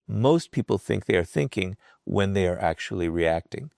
Most people think they are thinking when they are actually reacting.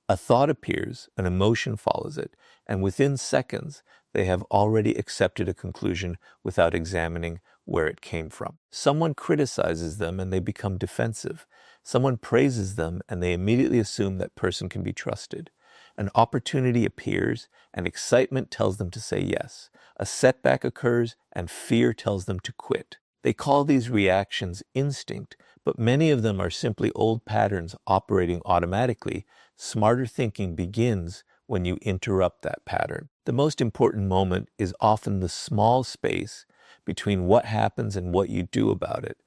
A thought appears, an emotion follows it, and within seconds, they have already accepted a conclusion without examining where it came from. Someone criticizes them and they become defensive. Someone praises them and they immediately assume that person can be trusted. An opportunity appears and excitement tells them to say yes. A setback occurs and fear tells them to quit. They call these reactions instinct, but many of them are simply old patterns operating automatically. Smarter thinking begins when you interrupt that pattern. The most important moment is often the small space between what happens and what you do about it.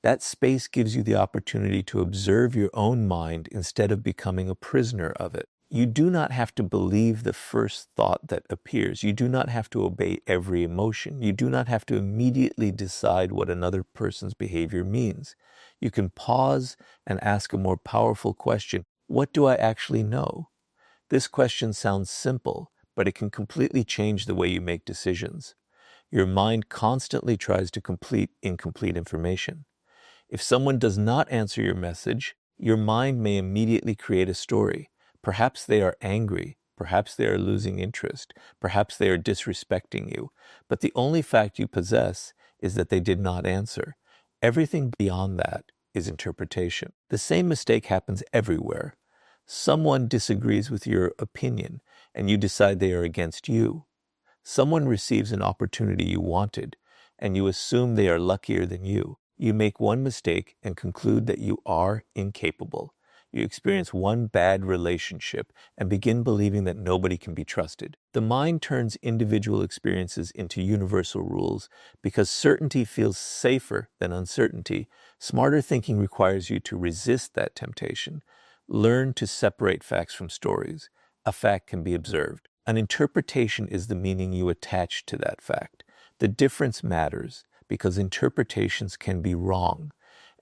That space gives you the opportunity to observe your own mind instead of becoming a prisoner of it. You do not have to believe the first thought that appears. You do not have to obey every emotion. You do not have to immediately decide what another person's behavior means. You can pause and ask a more powerful question. What do I actually know? This question sounds simple, but it can completely change the way you make decisions. Your mind constantly tries to complete incomplete information. If someone does not answer your message, your mind may immediately create a story. Perhaps they are angry. Perhaps they are losing interest. Perhaps they are disrespecting you. But the only fact you possess is that they did not answer. Everything beyond that is interpretation. The same mistake happens everywhere. Someone disagrees with your opinion, and you decide they are against you. Someone receives an opportunity you wanted, and you assume they are luckier than you. You make one mistake and conclude that you are incapable. You experience one bad relationship and begin believing that nobody can be trusted. The mind turns individual experiences into universal rules because certainty feels safer than uncertainty. Smarter thinking requires you to resist that temptation. Learn to separate facts from stories. A fact can be observed. An interpretation is the meaning you attach to that fact. The difference matters because interpretations can be wrong.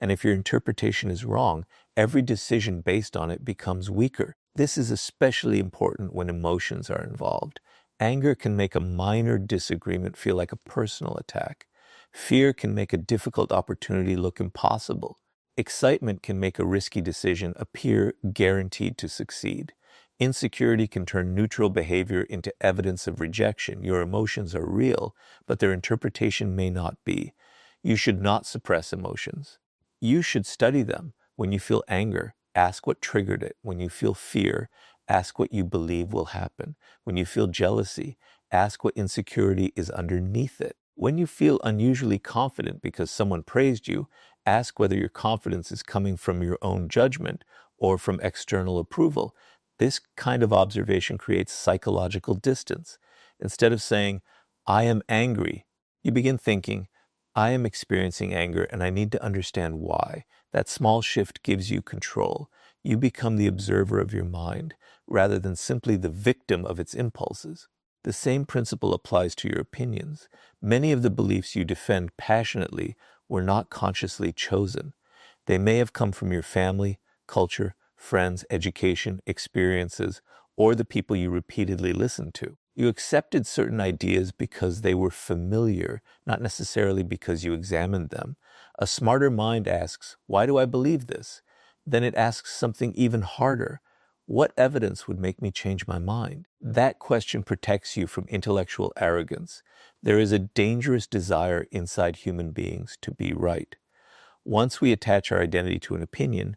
And if your interpretation is wrong, every decision based on it becomes weaker. This is especially important when emotions are involved. Anger can make a minor disagreement feel like a personal attack. Fear can make a difficult opportunity look impossible. Excitement can make a risky decision appear guaranteed to succeed. Insecurity can turn neutral behavior into evidence of rejection. Your emotions are real, but their interpretation may not be. You should not suppress emotions. You should study them. When you feel anger, ask what triggered it. When you feel fear, ask what you believe will happen. When you feel jealousy, ask what insecurity is underneath it. When you feel unusually confident because someone praised you, ask whether your confidence is coming from your own judgment or from external approval. This kind of observation creates psychological distance. Instead of saying, I am angry, you begin thinking, I am experiencing anger and I need to understand why. That small shift gives you control. You become the observer of your mind rather than simply the victim of its impulses. The same principle applies to your opinions. Many of the beliefs you defend passionately were not consciously chosen. They may have come from your family, culture, friends, education, experiences, or the people you repeatedly listened to. You accepted certain ideas because they were familiar, not necessarily because you examined them. A smarter mind asks, why do I believe this? Then it asks something even harder. What evidence would make me change my mind? That question protects you from intellectual arrogance. There is a dangerous desire inside human beings to be right. Once we attach our identity to an opinion,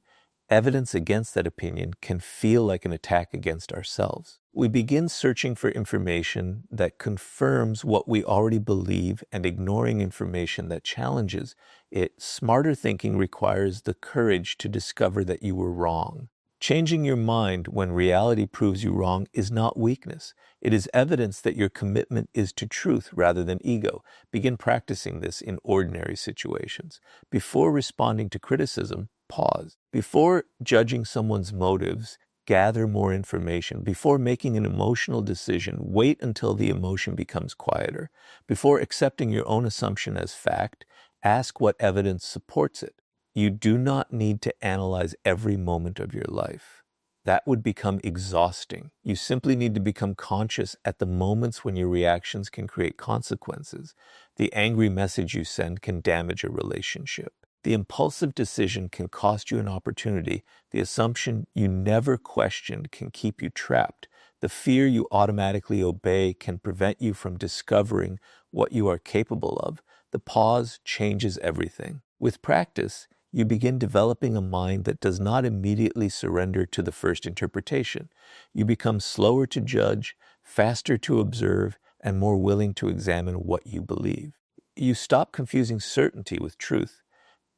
evidence against that opinion can feel like an attack against ourselves. We begin searching for information that confirms what we already believe and ignoring information that challenges it. Smarter thinking requires the courage to discover that you were wrong. Changing your mind when reality proves you wrong is not weakness. It is evidence that your commitment is to truth rather than ego. Begin practicing this in ordinary situations. Before responding to criticism, pause. Before judging someone's motives, gather more information. Before making an emotional decision, wait until the emotion becomes quieter. Before accepting your own assumption as fact, ask what evidence supports it. You do not need to analyze every moment of your life. That would become exhausting. You simply need to become conscious at the moments when your reactions can create consequences. The angry message you send can damage a relationship. The impulsive decision can cost you an opportunity. The assumption you never questioned can keep you trapped. The fear you automatically obey can prevent you from discovering what you are capable of. The pause changes everything. With practice, you begin developing a mind that does not immediately surrender to the first interpretation. You become slower to judge, faster to observe, and more willing to examine what you believe. You stop confusing certainty with truth.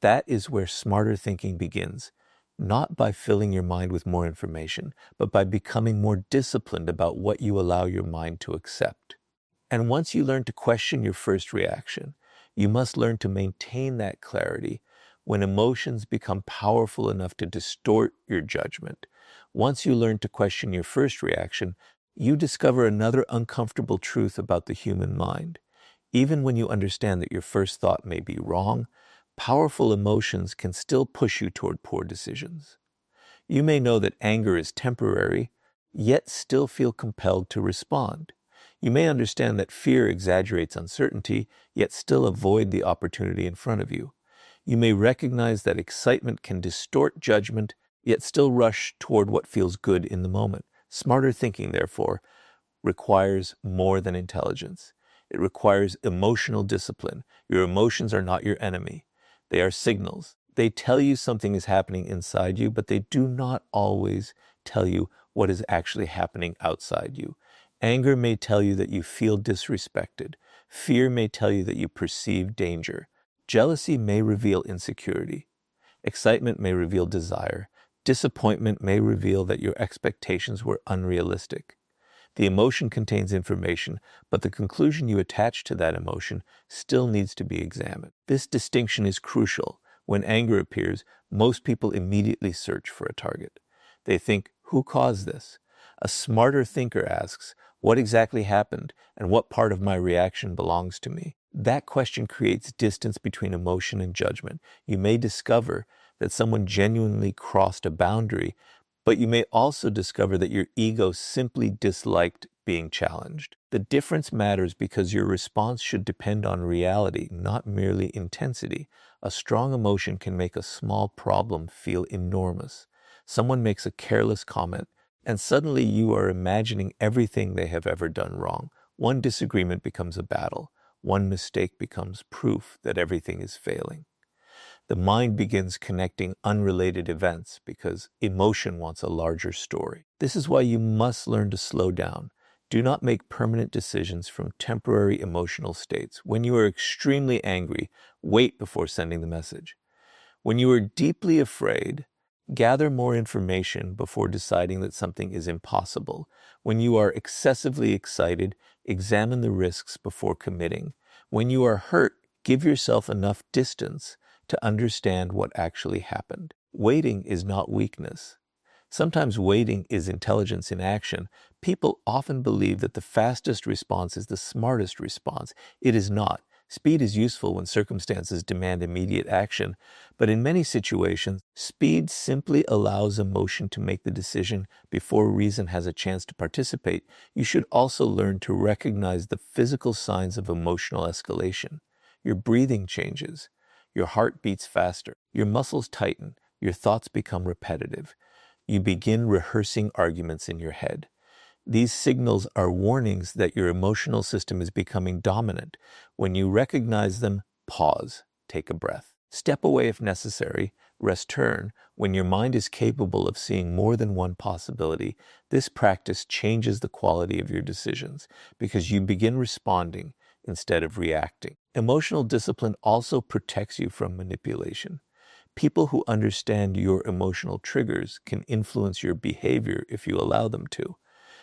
That is where smarter thinking begins, not by filling your mind with more information, but by becoming more disciplined about what you allow your mind to accept. And once you learn to question your first reaction, you must learn to maintain that clarity when emotions become powerful enough to distort your judgment. Once you learn to question your first reaction, you discover another uncomfortable truth about the human mind. Even when you understand that your first thought may be wrong, powerful emotions can still push you toward poor decisions. You may know that anger is temporary, yet still feel compelled to respond. You may understand that fear exaggerates uncertainty, yet still avoid the opportunity in front of you. You may recognize that excitement can distort judgment, yet still rush toward what feels good in the moment. Smarter thinking, therefore, requires more than intelligence. It requires emotional discipline. Your emotions are not your enemy. They are signals. They tell you something is happening inside you, but they do not always tell you what is actually happening outside you. Anger may tell you that you feel disrespected. Fear may tell you that you perceive danger. Jealousy may reveal insecurity. Excitement may reveal desire. Disappointment may reveal that your expectations were unrealistic. The emotion contains information, but the conclusion you attach to that emotion still needs to be examined. This distinction is crucial. When anger appears, most people immediately search for a target. They think, who caused this? A smarter thinker asks, what exactly happened and what part of my reaction belongs to me? That question creates distance between emotion and judgment. You may discover that someone genuinely crossed a boundary, but you may also discover that your ego simply disliked being challenged. The difference matters because your response should depend on reality, not merely intensity. A strong emotion can make a small problem feel enormous. Someone makes a careless comment, and suddenly you are imagining everything they have ever done wrong. One disagreement becomes a battle. One mistake becomes proof that everything is failing. The mind begins connecting unrelated events because emotion wants a larger story. This is why you must learn to slow down. Do not make permanent decisions from temporary emotional states. When you are extremely angry, wait before sending the message. When you are deeply afraid, gather more information before deciding that something is impossible. When you are excessively excited, examine the risks before committing. When you are hurt, give yourself enough distance to understand what actually happened. Waiting is not weakness. Sometimes waiting is intelligence in action. People often believe that the fastest response is the smartest response. It is not. Speed is useful when circumstances demand immediate action, but in many situations, speed simply allows emotion to make the decision before reason has a chance to participate. You should also learn to recognize the physical signs of emotional escalation. Your breathing changes. Your heart beats faster. Your muscles tighten. Your thoughts become repetitive. You begin rehearsing arguments in your head. These signals are warnings that your emotional system is becoming dominant. When you recognize them, pause, take a breath. Step away if necessary, rest turn. When your mind is capable of seeing more than one possibility, this practice changes the quality of your decisions because you begin responding instead of reacting. Emotional discipline also protects you from manipulation. People who understand your emotional triggers can influence your behavior if you allow them to.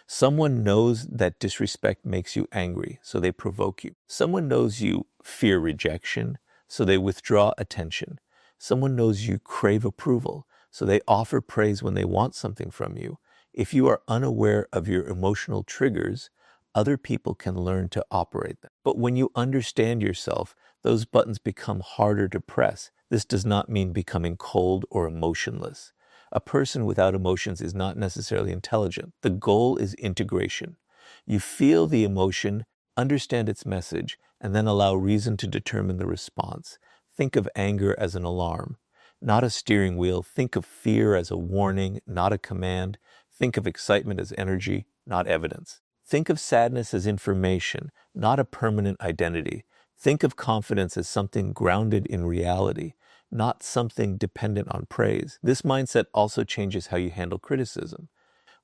Someone knows that disrespect makes you angry, so they provoke you. Someone knows you fear rejection, so they withdraw attention. Someone knows you crave approval, so they offer praise when they want something from you. If you are unaware of your emotional triggers, other people can learn to operate them. But when you understand yourself, those buttons become harder to press. This does not mean becoming cold or emotionless. A person without emotions is not necessarily intelligent. The goal is integration. You feel the emotion, understand its message, and then allow reason to determine the response. think of anger as an alarm, not a steering wheel. Think of fear as a warning, not a command. Think of excitement as energy, not evidence. Think of sadness as information, not a permanent identity. Think of confidence as something grounded in reality, not something dependent on praise. This mindset also changes how you handle criticism.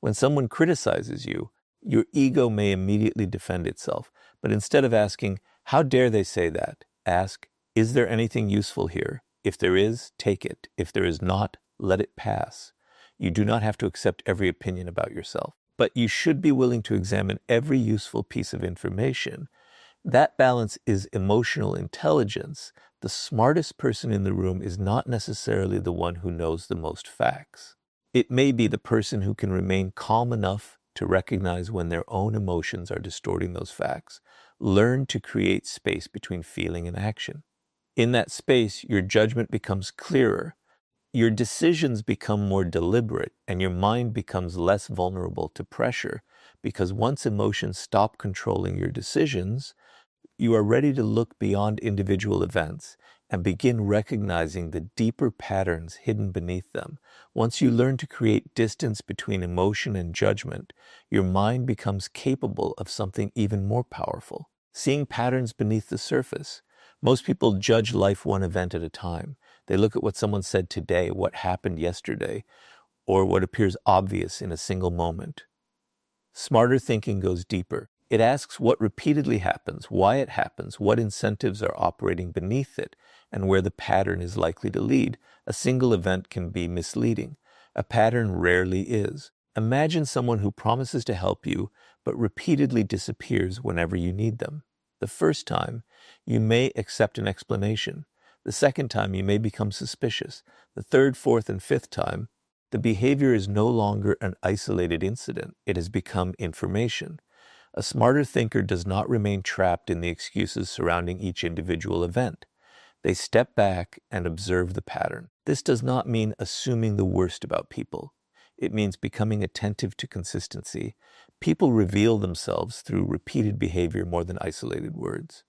When someone criticizes you, your ego may immediately defend itself, but instead of asking, "How dare they say that?" ask, "Is there anything useful here? If there is, take it. If there is not, let it pass." You do not have to accept every opinion about yourself, but you should be willing to examine every useful piece of information. That balance is emotional intelligence. The smartest person in the room is not necessarily the one who knows the most facts. It may be the person who can remain calm enough to recognize when their own emotions are distorting those facts. Learn to create space between feeling and action. In that space, your judgment becomes clearer, your decisions become more deliberate, and your mind becomes less vulnerable to pressure, because once emotions stop controlling your decisions, you are ready to look beyond individual events and begin recognizing the deeper patterns hidden beneath them. Once you learn to create distance between emotion and judgment, your mind becomes capable of something even more powerful, seeing patterns beneath the surface. Most people judge life one event at a time. They look at what someone said today, what happened yesterday, or what appears obvious in a single moment. Smarter thinking goes deeper. It asks what repeatedly happens, why it happens, what incentives are operating beneath it, and where the pattern is likely to lead. A single event can be misleading. A pattern rarely is. Imagine someone who promises to help you, but repeatedly disappears whenever you need them. The first time, you may accept an explanation. The second time, you may become suspicious. The third, fourth, and fifth time, the behavior is no longer an isolated incident. It has become information. A smarter thinker does not remain trapped in the excuses surrounding each individual event. They step back and observe the pattern. This does not mean assuming the worst about people. It means becoming attentive to consistency. People reveal themselves through repeated behavior more than isolated words.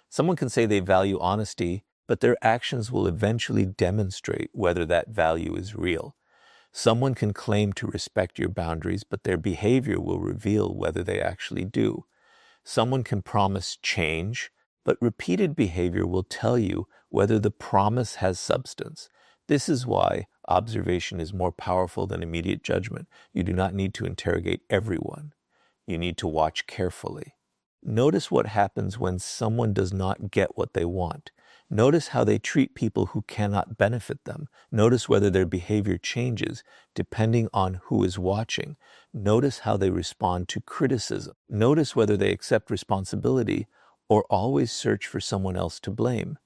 Someone can say they value honesty, but their actions will eventually demonstrate whether that value is real. Someone can claim to respect your boundaries, but their behavior will reveal whether they actually do. Someone can promise change, but repeated behavior will tell you whether the promise has substance. This is why observation is more powerful than immediate judgment. You do not need to interrogate everyone. You need to watch carefully. Notice what happens when someone does not get what they want. Notice how they treat people who cannot benefit them. Notice whether their behavior changes depending on who is watching. Notice how they respond to criticism. Notice whether they accept responsibility or always search for someone else to blame.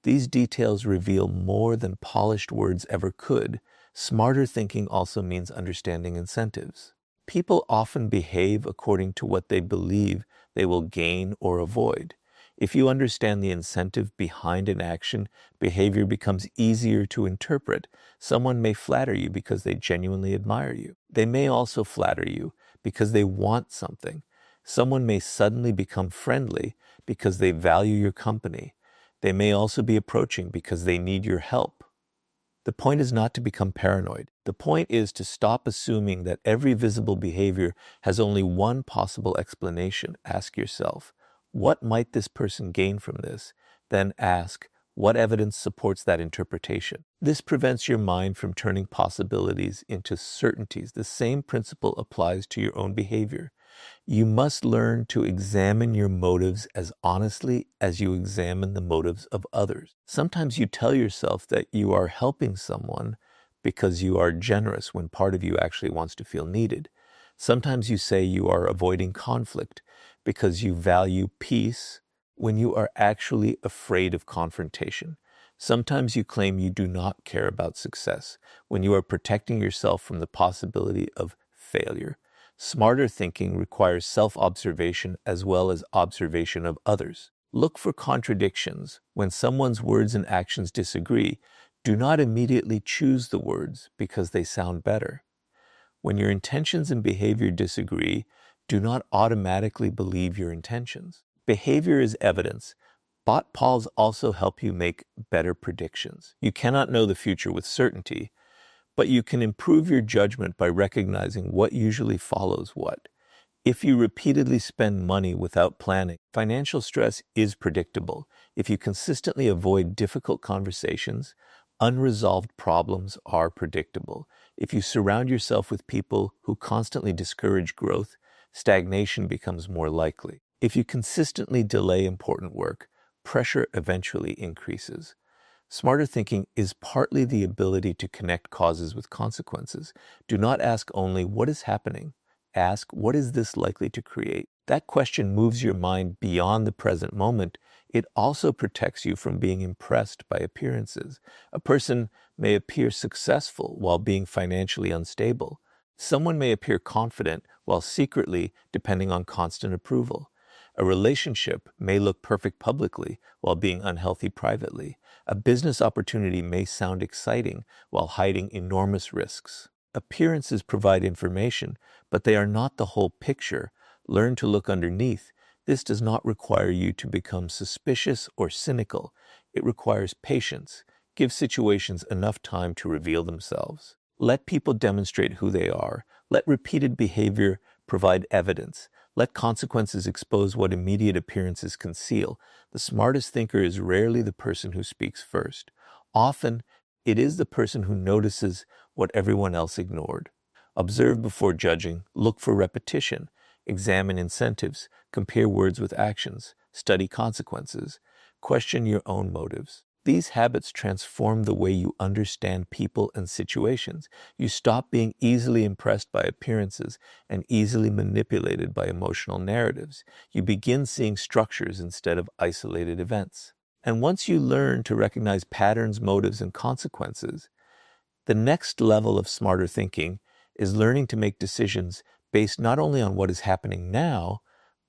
These details reveal more than polished words ever could. Smarter thinking also means understanding incentives. People often behave according to what they believe they will gain or avoid. If you understand the incentive behind an action, behavior becomes easier to interpret. Someone may flatter you because they genuinely admire you. They may also flatter you because they want something. Someone may suddenly become friendly because they value your company. They may also be approaching because they need your help. The point is not to become paranoid. The point is to stop assuming that every visible behavior has only one possible explanation. Ask yourself, what might this person gain from this? Then ask, what evidence supports that interpretation? This prevents your mind from turning possibilities into certainties. The same principle applies to your own behavior. You must learn to examine your motives as honestly as you examine the motives of others. Sometimes you tell yourself that you are helping someone because you are generous when part of you actually wants to feel needed. Sometimes you say you are avoiding conflict because you value peace when you are actually afraid of confrontation. Sometimes you claim you do not care about success when you are protecting yourself from the possibility of failure. Smarter thinking requires self-observation as well as observation of others. Look for contradictions. When someone's words and actions disagree, do not immediately choose the words because they sound better. When your intentions and behavior disagree, do not automatically believe your intentions. Behavior is evidence, Bot polls also help you make better predictions. You cannot know the future with certainty, but you can improve your judgment by recognizing what usually follows what. If you repeatedly spend money without planning, financial stress is predictable. If you consistently avoid difficult conversations, unresolved problems are predictable. If you surround yourself with people who constantly discourage growth, stagnation becomes more likely. If you consistently delay important work, pressure eventually increases. Smarter thinking is partly the ability to connect causes with consequences. Do not ask only what is happening. Ask, what is this likely to create? That question moves your mind beyond the present moment. It also protects you from being impressed by appearances. A person may appear successful while being financially unstable. Someone may appear confident while secretly depending on constant approval. A relationship may look perfect publicly while being unhealthy privately. A business opportunity may sound exciting while hiding enormous risks. Appearances provide information, but they are not the whole picture. Learn to look underneath. This does not require you to become suspicious or cynical. It requires patience. Give situations enough time to reveal themselves. Let people demonstrate who they are. Let repeated behavior provide evidence. Let consequences expose what immediate appearances conceal. The smartest thinker is rarely the person who speaks first. Often, it is the person who notices what everyone else ignored. Observe before judging, look for repetition, examine incentives, compare words with actions, study consequences, question your own motives. These habits transform the way you understand people and situations. You stop being easily impressed by appearances and easily manipulated by emotional narratives. You begin seeing structures instead of isolated events. And once you learn to recognize patterns, motives, and consequences, the next level of smarter thinking is learning to make decisions based not only on what is happening now,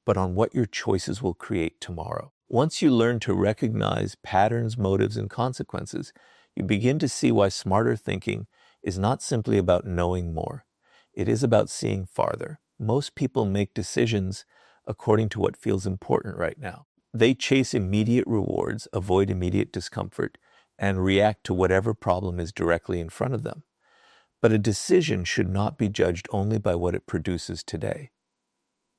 but on what your choices will create tomorrow. Once you learn to recognize patterns, motives, and consequences, you begin to see why smarter thinking is not simply about knowing more. It is about seeing farther. Most people make decisions according to what feels important right now. They chase immediate rewards, avoid immediate discomfort, and react to whatever problem is directly in front of them. But a decision should not be judged only by what it produces today.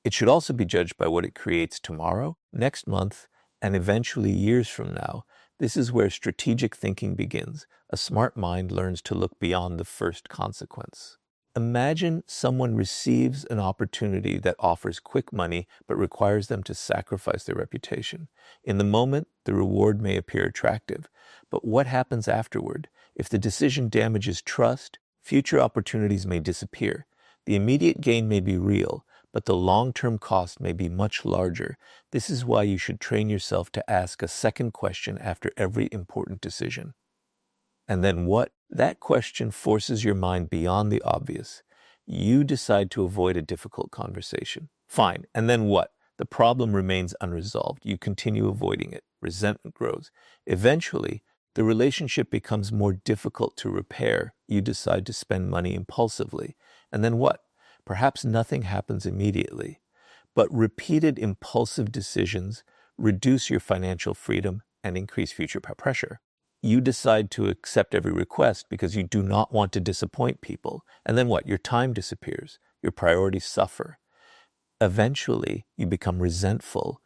It should also be judged by what it creates tomorrow, next month, and eventually years from now. This is where strategic thinking begins. A smart mind learns to look beyond the first consequence. Imagine someone receives an opportunity that offers quick money but requires them to sacrifice their reputation. In the moment, the reward may appear attractive, but what happens afterward? If the decision damages trust, future opportunities may disappear. The immediate gain may be real, but the long-term cost may be much larger. This is why you should train yourself to ask a second question after every important decision. And then what? That question forces your mind beyond the obvious. You decide to avoid a difficult conversation. Fine. And then what? The problem remains unresolved. You continue avoiding it. Resentment grows. Eventually, the relationship becomes more difficult to repair. You decide to spend money impulsively. And then what? Perhaps nothing happens immediately, but repeated impulsive decisions reduce your financial freedom and increase future pressure. You decide to accept every request because you do not want to disappoint people. And then what? Your time disappears. Your priorities suffer. Eventually, you become resentful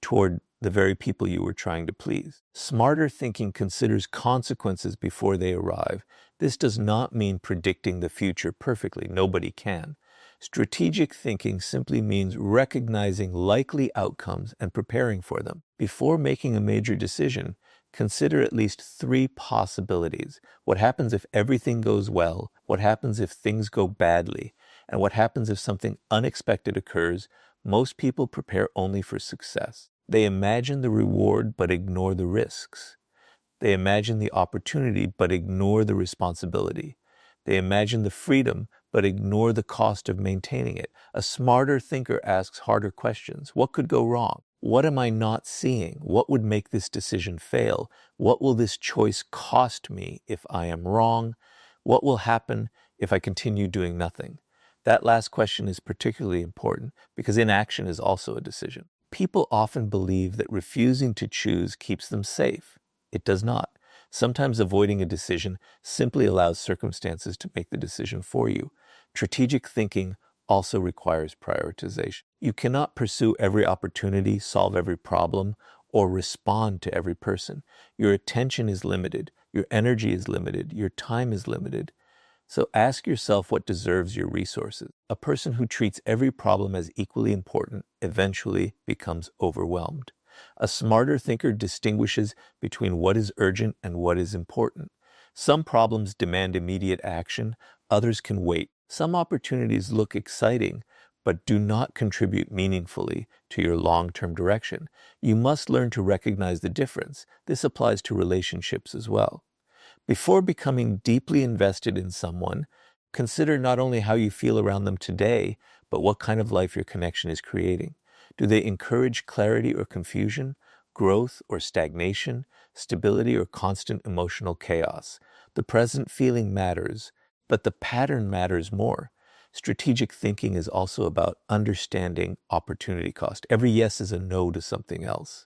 toward the very people you were trying to please. Smarter thinking considers consequences before they arrive. This does not mean predicting the future perfectly. Nobody can. Strategic thinking simply means recognizing likely outcomes and preparing for them. Before making a major decision, consider at least 3 possibilities. What happens if everything goes well? What happens if things go badly? And what happens if something unexpected occurs? Most people prepare only for success. They imagine the reward but ignore the risks. They imagine the opportunity but ignore the responsibility. They imagine the freedom but ignore the cost of maintaining it. A smarter thinker asks harder questions. What could go wrong? What am I not seeing? What would make this decision fail? What will this choice cost me if I am wrong? What will happen if I continue doing nothing? That last question is particularly important because inaction is also a decision. People often believe that refusing to choose keeps them safe. It does not. Sometimes avoiding a decision simply allows circumstances to make the decision for you. Strategic thinking also requires prioritization. You cannot pursue every opportunity, solve every problem, or respond to every person. Your attention is limited, your energy is limited, your time is limited. So ask yourself what deserves your resources. A person who treats every problem as equally important eventually becomes overwhelmed. A smarter thinker distinguishes between what is urgent and what is important. Some problems demand immediate action, others can wait. Some opportunities look exciting, but do not contribute meaningfully to your long-term direction. You must learn to recognize the difference. This applies to relationships as well. Before becoming deeply invested in someone, consider not only how you feel around them today, but what kind of life your connection is creating. Do they encourage clarity or confusion, growth or stagnation, stability or constant emotional chaos? The present feeling matters, but the pattern matters more. Strategic thinking is also about understanding opportunity cost. Every yes is a no to something else.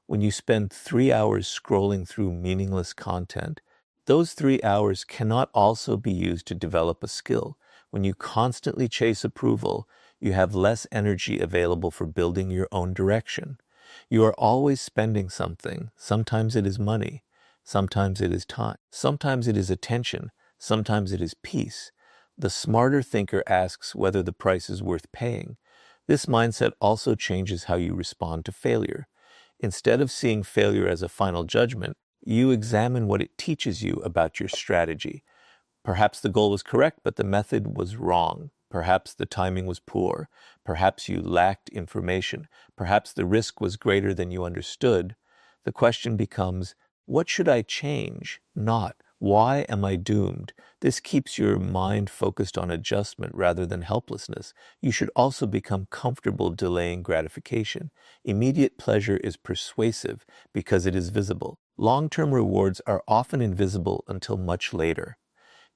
When you spend 3 hours scrolling through meaningless content, those 3 hours cannot also be used to develop a skill. When you constantly chase approval, you have less energy available for building your own direction. You are always spending something. Sometimes it is money. Sometimes it is time. Sometimes it is attention. Sometimes it is peace. The smarter thinker asks whether the price is worth paying. This mindset also changes how you respond to failure. Instead of seeing failure as a final judgment, you examine what it teaches you about your strategy. Perhaps the goal was correct, but the method was wrong. Perhaps the timing was poor. Perhaps you lacked information. Perhaps the risk was greater than you understood. The question becomes, what should I change? Not, why am I doomed? This keeps your mind focused on adjustment rather than helplessness. You should also become comfortable delaying gratification. Immediate pleasure is persuasive because it is visible. Long-term rewards are often invisible until much later.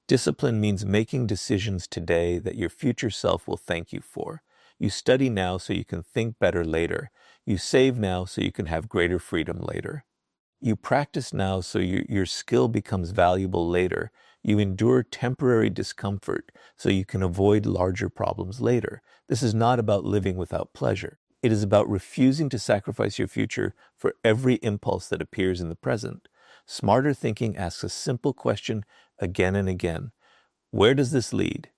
Discipline means making decisions today that your future self will thank you for. You study now so you can think better later. You save now so you can have greater freedom later. You practice now so your skill becomes valuable later. You endure temporary discomfort so you can avoid larger problems later. This is not about living without pleasure. It is about refusing to sacrifice your future for every impulse that appears in the present. Smarter thinking asks a simple question again and again. Where does this lead?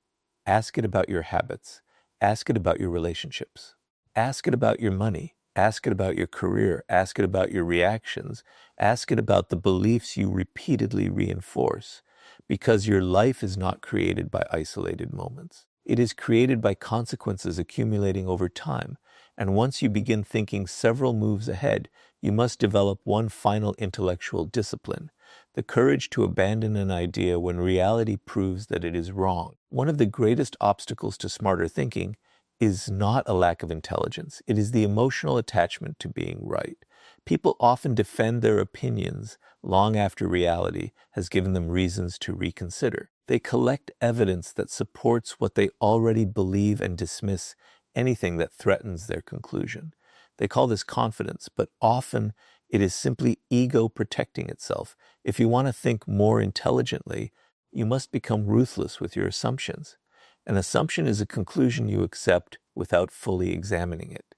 Ask it about your habits. Ask it about your relationships. Ask it about your money. Ask it about your career. Ask it about your reactions. Ask it about the beliefs you repeatedly reinforce. Because your life is not created by isolated moments. It is created by consequences accumulating over time. And once you begin thinking several moves ahead, you must develop one final intellectual discipline: the courage to abandon an idea when reality proves that it is wrong. One of the greatest obstacles to smarter thinking is not a lack of intelligence. It is the emotional attachment to being right. People often defend their opinions long after reality has given them reasons to reconsider. They collect evidence that supports what they already believe and dismiss anything that threatens their conclusion. They call this confidence, but often it is simply ego protecting itself. If you want to think more intelligently, you must become ruthless with your assumptions. An assumption is a conclusion you accept without fully examining it.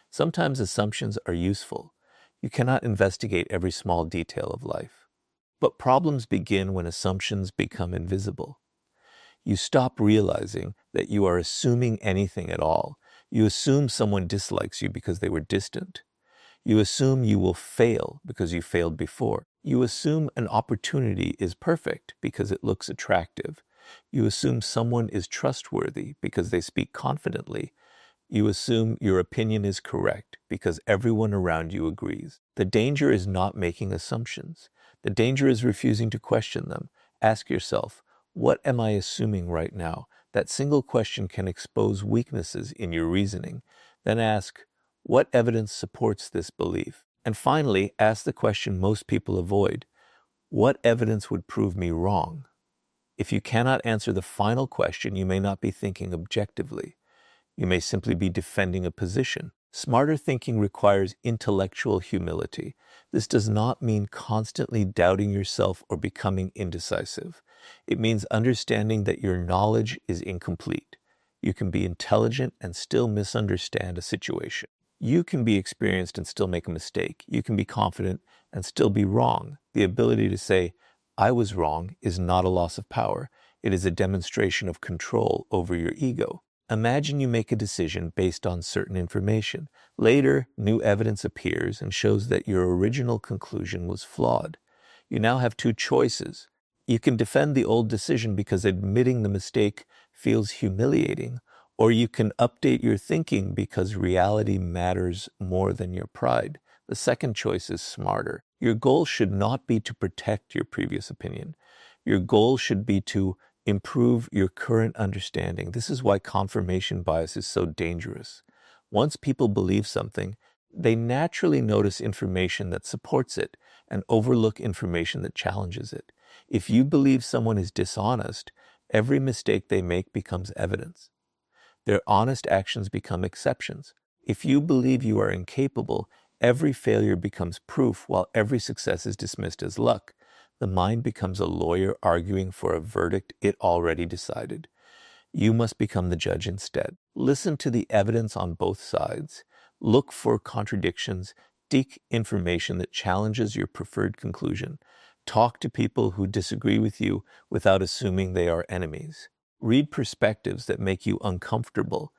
Sometimes assumptions are useful. You cannot investigate every small detail of life. But problems begin when assumptions become invisible. You stop realizing that you are assuming anything at all. You assume someone dislikes you because they were distant. You assume you will fail because you failed before. You assume an opportunity is perfect because it looks attractive. You assume someone is trustworthy because they speak confidently. You assume your opinion is correct because everyone around you agrees. The danger is not making assumptions. The danger is refusing to question them. Ask yourself, what am I assuming right now? That single question can expose weaknesses in your reasoning. Then ask, what evidence supports this belief? And finally, ask the question most people avoid. What evidence would prove me wrong? If you cannot answer the final question, you may not be thinking objectively. You may simply be defending a position. Smarter thinking requires intellectual humility. This does not mean constantly doubting yourself or becoming indecisive. It means understanding that your knowledge is incomplete. You can be intelligent and still misunderstand a situation. You can be experienced and still make a mistake. You can be confident and still be wrong. The ability to say, I was wrong, is not a loss of power. It is a demonstration of control over your ego. Imagine you make a decision based on certain information. Later, new evidence appears and shows that your original conclusion was flawed. You now have two choices. You can defend the old decision because admitting the mistake feels humiliating, or you can update your thinking because reality matters more than your pride. The second choice is smarter. Your goal should not be to protect your previous opinion. Your goal should be to improve your current understanding. This is why confirmation bias is so dangerous. Once people believe something, they naturally notice information that supports it and overlook information that challenges it. If you believe someone is dishonest, every mistake they make becomes evidence. Their honest actions become exceptions. If you believe you are incapable, every failure becomes proof while every success is dismissed as luck. The mind becomes a lawyer arguing for a verdict it already decided. You must become the judge instead. Listen to the evidence on both sides. Look for contradictions. Seek information that challenges your preferred conclusion. Talk to people who disagree with you without assuming they are enemies. Read perspectives that make you uncomfortable,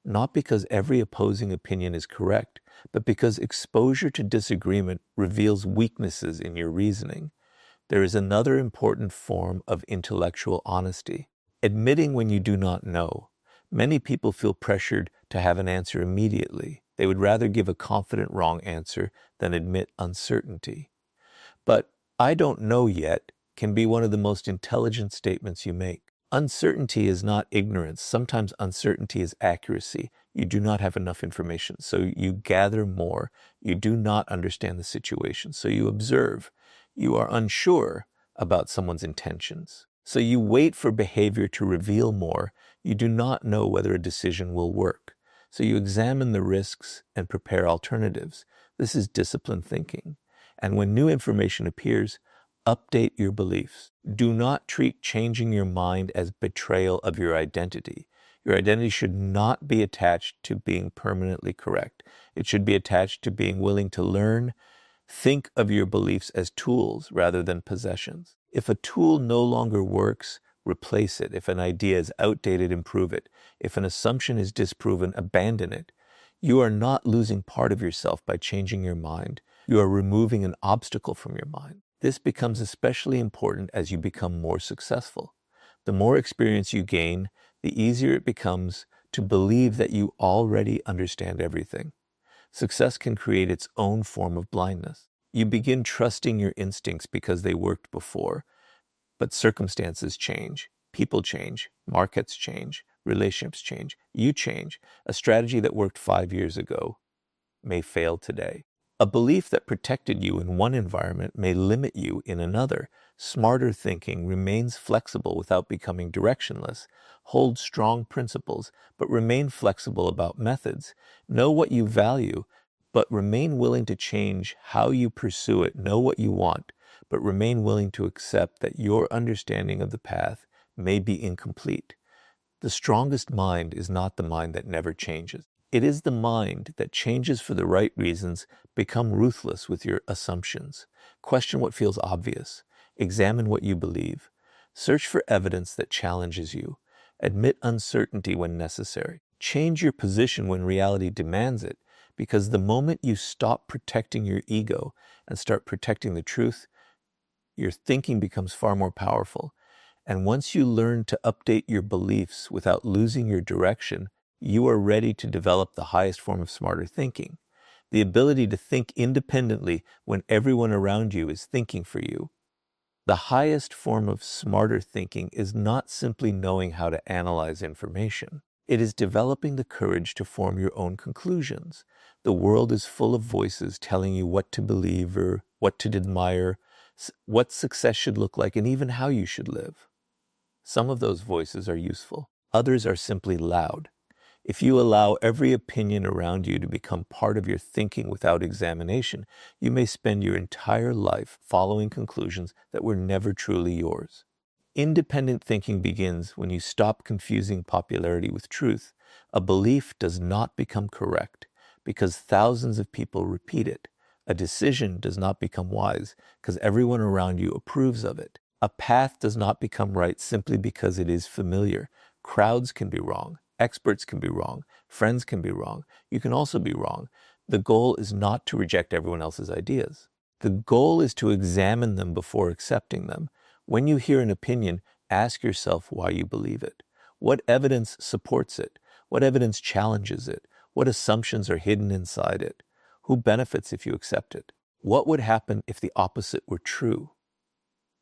not because every opposing opinion is correct, but because exposure to disagreement reveals weaknesses in your reasoning. There is another important form of intellectual honesty: admitting when you do not know. Many people feel pressured to have an answer immediately. They would rather give a confident wrong answer than admit uncertainty. But "I don't know yet" can be one of the most intelligent statements you make. Uncertainty is not ignorance. Sometimes uncertainty is accuracy. You do not have enough information, so you gather more. You do not understand the situation, so you observe. You are unsure about someone's intentions, so you wait for behavior to reveal more. You do not know whether a decision will work, so you examine the risks and prepare alternatives. This is disciplined thinking. And when new information appears, update your beliefs. Do not treat changing your mind as betrayal of your identity. Your identity should not be attached to being permanently correct. It should be attached to being willing to learn. Think of your beliefs as tools rather than possessions. If a tool no longer works, replace it. If an idea is outdated, improve it. If an assumption is disproven, abandon it. You are not losing part of yourself by changing your mind. You are removing an obstacle from your mind. This becomes especially important as you become more successful. The more experience you gain, the easier it becomes to believe that you already understand everything. Success can create its own form of blindness. You begin trusting your instincts because they worked before, but circumstances change, people change, markets change, relationships change, you change. A strategy that worked 5 years ago may fail today. A belief that protected you in one environment may limit you in another. Smarter thinking remains flexible without becoming directionless. Hold strong principles, but remain flexible about methods. Know what you value, but remain willing to change how you pursue it. Know what you want, but remain willing to accept that your understanding of the path may be incomplete. The strongest mind is not the mind that never changes. It is the mind that changes for the right reasons. Become ruthless with your assumptions. Question what feels obvious. Examine what you believe. Search for evidence that challenges you. Admit uncertainty when necessary. Change your position when reality demands it, because the moment you stop protecting your ego and start protecting the truth, your thinking becomes far more powerful. And once you learn to update your beliefs without losing your direction, you are ready to develop the highest form of smarter thinking. The ability to think independently when everyone around you is thinking for you. The highest form of smarter thinking is not simply knowing how to analyze information. It is developing the courage to form your own conclusions. The world is full of voices telling you what to believe or what to admire, what success should look like, and even how you should live. Some of those voices are useful. Others are simply loud. If you allow every opinion around you to become part of your thinking without examination, you may spend your entire life following conclusions that were never truly yours. Independent thinking begins when you stop confusing popularity with truth. A belief does not become correct because thousands of people repeat it. A decision does not become wise because everyone around you approves of it. A path does not become right simply because it is familiar. Crowds can be wrong. Experts can be wrong. Friends can be wrong. You can also be wrong. The goal is not to reject everyone else's ideas. The goal is to examine them before accepting them. When you hear an opinion, ask yourself why you believe it. What evidence supports it? What evidence challenges it? What assumptions are hidden inside it? Who benefits if you accept it? What would happen if the opposite were true?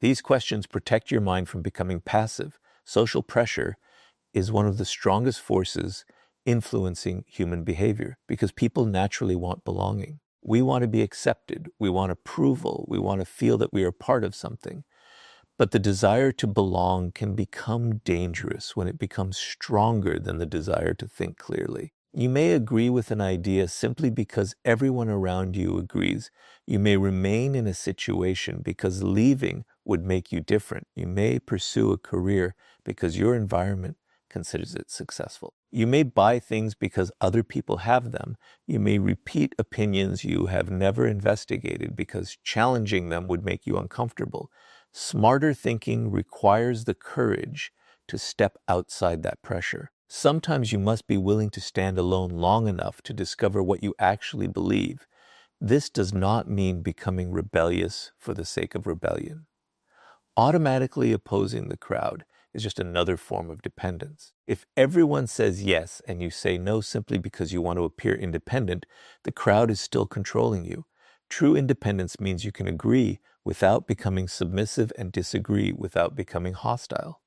These questions protect your mind from becoming passive. Social pressure is one of the strongest forces influencing human behavior because people naturally want belonging. We want to be accepted. We want approval. We want to feel that we are part of something. But the desire to belong can become dangerous when it becomes stronger than the desire to think clearly. You may agree with an idea simply because everyone around you agrees. You may remain in a situation because leaving would make you different. You may pursue a career because your environment considers it successful. You may buy things because other people have them. You may repeat opinions you have never investigated because challenging them would make you uncomfortable. Smarter thinking requires the courage to step outside that pressure. Sometimes you must be willing to stand alone long enough to discover what you actually believe. This does not mean becoming rebellious for the sake of rebellion. Automatically opposing the crowd is just another form of dependence. If everyone says yes and you say no simply because you want to appear independent, the crowd is still controlling you. True independence means you can agree without becoming submissive and disagree without becoming hostile.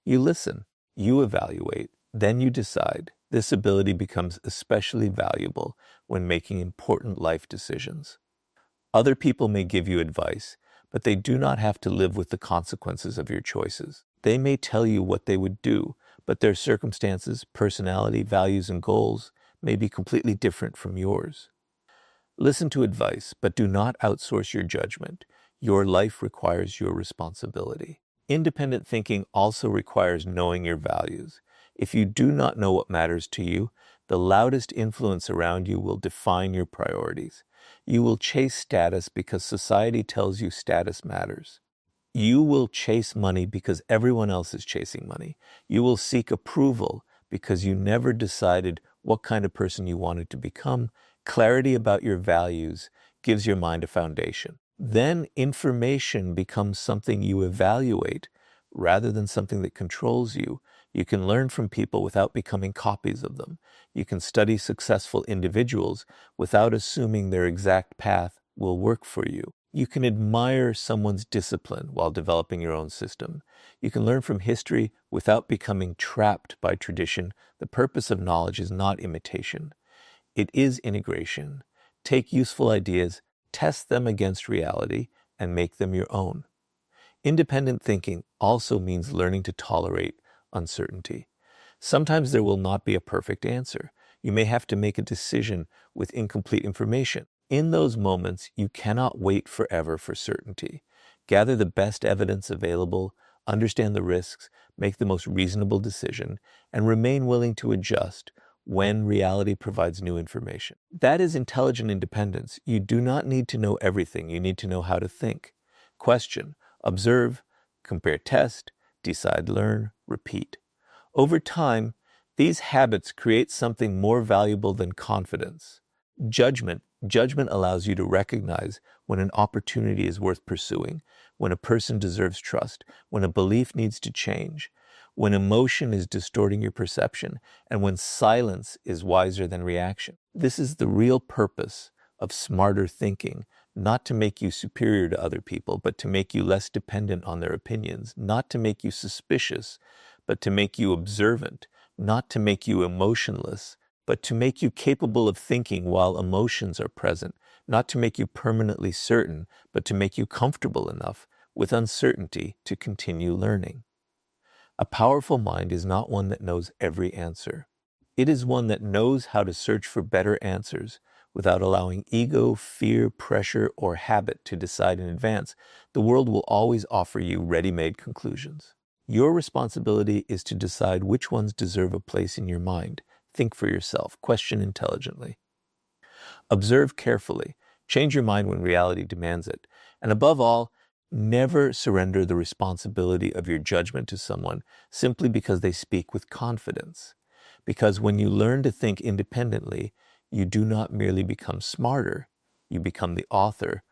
You listen, you evaluate, then you decide. This ability becomes especially valuable when making important life decisions. Other people may give you advice, but they do not have to live with the consequences of your choices. They may tell you what they would do, but their circumstances, personality, values, and goals may be completely different from yours. Listen to advice, but do not outsource your judgment. Your life requires your responsibility. Independent thinking also requires knowing your values. If you do not know what matters to you, the loudest influence around you will define your priorities. You will chase status because society tells you status matters. You will chase money because everyone else is chasing money. You will seek approval because you never decided what kind of person you wanted to become. Clarity about your values gives your mind a foundation. Then information becomes something you evaluate rather than something that controls you. You can learn from people without becoming copies of them. You can study successful individuals without assuming their exact path will work for you. You can admire someone's discipline while developing your own system. You can learn from history without becoming trapped by tradition. The purpose of knowledge is not imitation. It is integration. Take useful ideas, test them against reality, and make them your own. Independent thinking also means learning to tolerate uncertainty. Sometimes there will not be a perfect answer. You may have to make a decision with incomplete information. In those moments, you cannot wait forever for certainty. Gather the best evidence available, understand the risks, make the most reasonable decision, and remain willing to adjust when reality provides new information. That is intelligent independence. You do not need to know everything. You need to know how to think. Question, observe, compare, test, decide, learn, repeat. Over time, these habits create something more valuable than confidence. Judgment allows you to recognize when an opportunity is worth pursuing, when a person deserves trust, when a belief needs to change, when emotion is distorting your perception, and when silence is wiser than reaction. This is the real purpose of smarter thinking, not to make you superior to other people, but to make you less dependent on their opinions, not to make you suspicious, but to make you observant, not to make you emotionless, but to make you capable of thinking while emotions are present, not to make you permanently certain, but to make you comfortable enough with uncertainty to continue learning. A powerful mind is not one that knows every answer. It is one that knows how to search for better answers without allowing ego, fear, pressure, or habit to decide in advance. The world will always offer you ready-made conclusions. Your responsibility is to decide which ones deserve a place in your mind. Think for yourself, question intelligently. Observe carefully, change your mind when reality demands it, and above all, never surrender the responsibility of your judgment to someone simply because they speak with confidence. Because when you learn to think independently, you do not merely become smarter, you become the author